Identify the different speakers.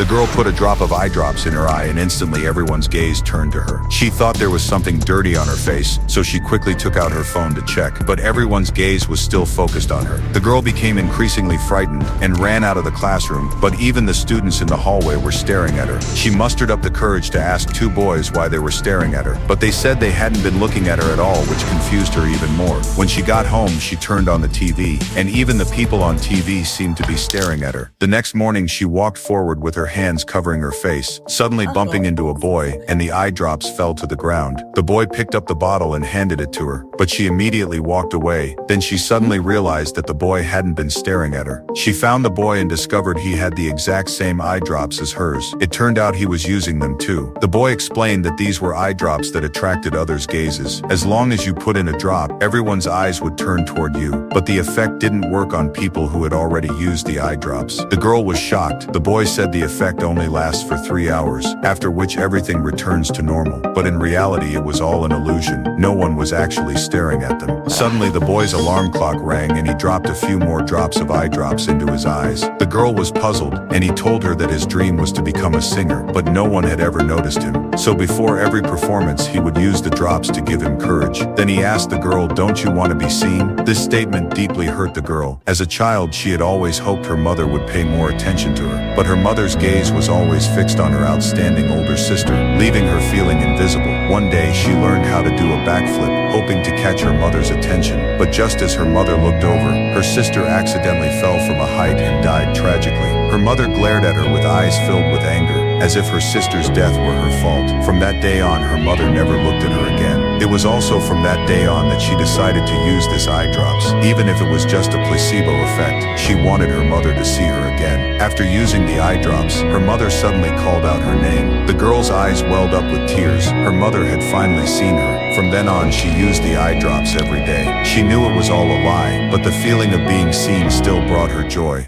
Speaker 1: The girl put a drop of eye drops in her eye and instantly everyone's gaze turned to her. She thought there was something dirty on her face, so she quickly took out her phone to check, but everyone's gaze was still focused on her. The girl became increasingly frightened and ran out of the classroom, but even the students in the hallway were staring at her. She mustered up the courage to ask two boys why they were staring at her, but they said they hadn't been looking at her at all, which confused her even more. When she got home, she turned on the TV, and even the people on TV seemed to be staring at her. The next morning, she walked forward with her hands covering her face, suddenly bumping into a boy, and the eye drops fell to the ground. The boy picked up the bottle and handed it to her, but she immediately walked away. Then she suddenly realized that the boy hadn't been staring at her. She found the boy and discovered he had the exact same eye drops as hers. It turned out he was using them too. The boy explained that these were eye drops that attracted others' gazes. As long as you put in a drop, everyone's eyes would turn toward you. But the effect didn't work on people who had already used the eye drops. The girl was shocked. The boy said the effect only lasts for 3 hours, after which everything returns to normal. But in reality, it was all an illusion. No one was actually staring at them. Suddenly, the boy's alarm clock rang and he dropped a few more drops of eye drops into his eyes. The girl was puzzled, and he told her that his dream was to become a singer, but no one had ever noticed him. So before every performance, he would use the drops to give him courage. Then he asked the girl, "Don't you want to be seen?" This statement deeply hurt the girl. As a child, she had always hoped her mother would pay more attention to her, but her mother's gaze was always fixed on her outstanding older sister, leaving her feeling invisible. One day, she learned how to do a backflip, hoping to catch her mother's attention. But just as her mother looked over, her sister accidentally fell from a height and died tragically. Her mother glared at her with eyes filled with anger, as if her sister's death were her fault. From that day on, her mother never looked at her again. It was also from that day on that she decided to use this eye drops. Even if it was just a placebo effect, she wanted her mother to see her again. After using the eye drops, her mother suddenly called out her name. The girl's eyes welled up with tears. Her mother had finally seen her. From then on, she used the eye drops every day. She knew it was all a lie, but the feeling of being seen still brought her joy.